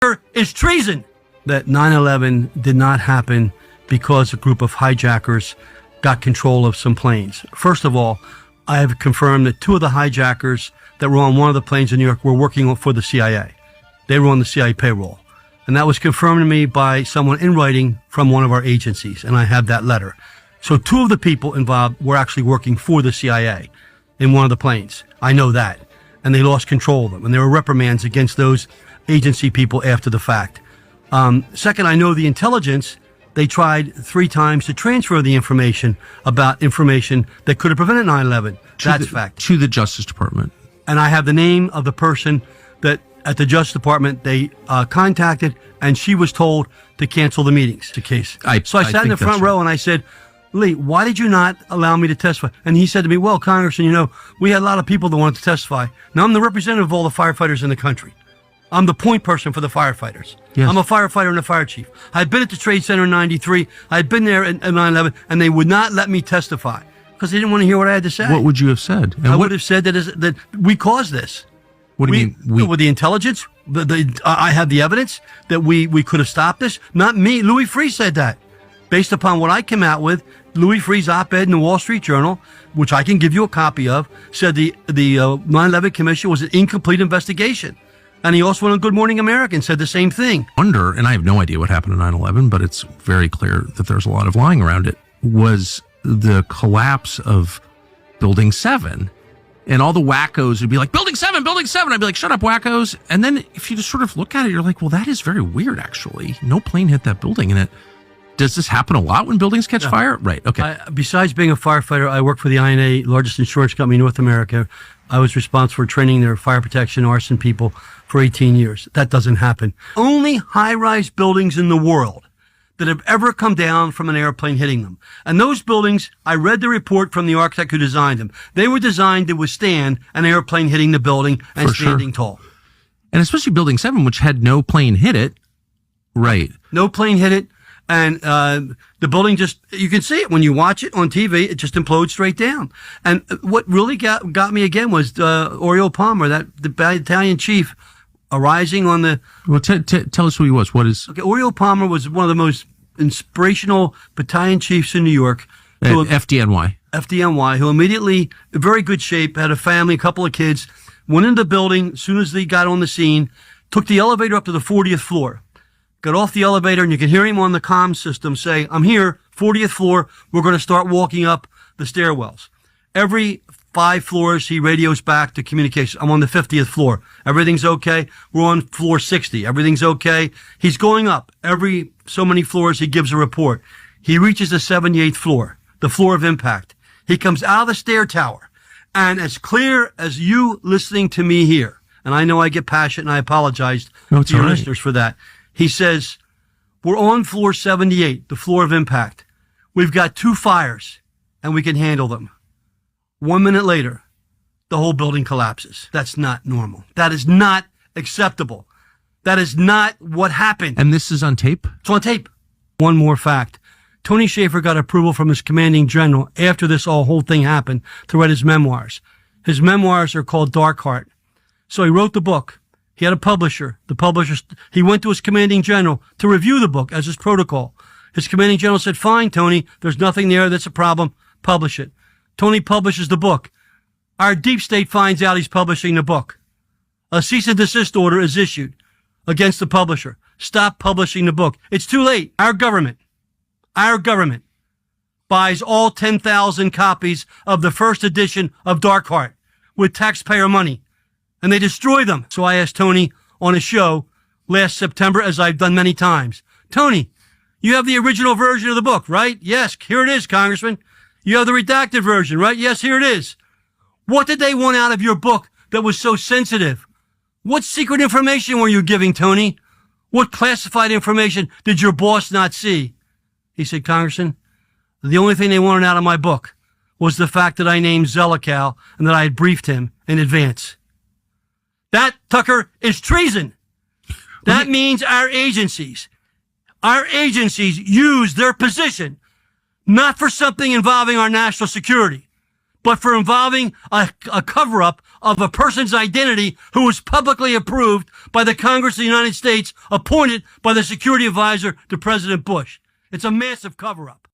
Tucker is treason. That 9/11 did not happen because a group of hijackers got control of some planes. First of all, I have confirmed that 2 of the hijackers that were on one of the planes in New York were working for the CIA. They were on the CIA payroll. And that was confirmed to me by someone in writing from one of our agencies, and I have that letter. So 2 of the people involved were actually working for the CIA in one of the planes. I know that. And they lost control of them. And there were reprimands against those agency people after the fact. Second, I know the intelligence, they tried 3 times to transfer the information about information that could have prevented 9/11. That's fact. To the Justice Department. And I have the name of the person that at the Justice Department they contacted, and she was told to cancel the meetings. The case. So I sat in the front row and I said, Lee, why did you not allow me to testify? And he said to me, well, Congressman, we had a lot of people that wanted to testify. Now I'm the representative of all the firefighters in the country. I'm the point person for the firefighters. Yes. I'm a firefighter and a fire chief. I'd been at the Trade Center in 93. I'd been there at 9/11, and they would not let me testify because they didn't want to hear what I had to say. What would you have said? And I would have said that we caused this. What do you mean? With the intelligence, I have the evidence that we could have stopped this. Not me. Louis Freeh said that. Based upon what I came out with, Louis Freeh's op-ed in the Wall Street Journal, which I can give you a copy of, said the 9/11 Commission was an incomplete investigation. And he also went on Good Morning America and said the same thing. And I have no idea what happened in 9/11, but it's very clear that there's a lot of lying around it, was the collapse of Building 7. And all the wackos would be like, Building 7, Building 7. I'd be like, shut up, wackos. And then if you just sort of look at it, you're like, well, that is very weird, actually. No plane hit that building. And does this happen a lot when buildings catch fire? Right, okay. Besides being a firefighter, I work for the INA, largest insurance company in North America. I was responsible for training their fire protection, arson people for 18 years. That doesn't happen. Only high-rise buildings in the world that have ever come down from an airplane hitting them. And those buildings, I read the report from the architect who designed them. They were designed to withstand an airplane hitting the building and standing tall. And especially Building 7, which had no plane hit it. Right. No plane hit it. And the building just, you can see it when you watch it on TV, it just implodes straight down. And what really got me again was Oriole Palmer, the battalion chief, arising on the... Well, tell us who he was. What is... Okay, Oriole Palmer was one of the most inspirational battalion chiefs in New York. FDNY. FDNY, who immediately, in very good shape, had a family, a couple of kids, went into the building as soon as they got on the scene, took the elevator up to the 40th floor. Got off the elevator, and you could hear him on the comm system say, I'm here, 40th floor. We're going to start walking up the stairwells. Every 5 floors, he radios back to communication. I'm on the 50th floor. Everything's okay. We're on floor 60. Everything's okay. He's going up. Every so many floors, he gives a report. He reaches the 78th floor, the floor of impact. He comes out of the stair tower, and as clear as you listening to me here, and I know I get passionate, and I apologize to your listeners for that. He says, we're on floor 78, the floor of impact. We've got 2 fires, and we can handle them. 1 minute later, the whole building collapses. That's not normal. That is not acceptable. That is not what happened. And this is on tape? It's on tape. One more fact. Tony Shaffer got approval from his commanding general after this whole thing happened to write his memoirs. His memoirs are called Dark Heart. So he wrote the book. He had a publisher. He went to his commanding general to review the book as his protocol. His commanding general said, fine, Tony, there's nothing there that's a problem. Publish it. Tony publishes the book. Our deep state finds out he's publishing the book. A cease and desist order is issued against the publisher. Stop publishing the book. It's too late. Our government buys all 10,000 copies of the first edition of Dark Heart with taxpayer money. And they destroy them. So I asked Tony on a show last September, as I've done many times, Tony, you have the original version of the book, right? Yes, here it is, Congressman. You have the redacted version, right? Yes, here it is. What did they want out of your book that was so sensitive? What secret information were you giving, Tony? What classified information did your boss not see? He said, Congressman, the only thing they wanted out of my book was the fact that I named Zelikow and that I had briefed him in advance. That, Tucker, is treason. That means our agencies use their position not for something involving our national security, but for involving a cover-up of a person's identity who was publicly approved by the Congress of the United States, appointed by the security advisor to President Bush. It's a massive cover-up.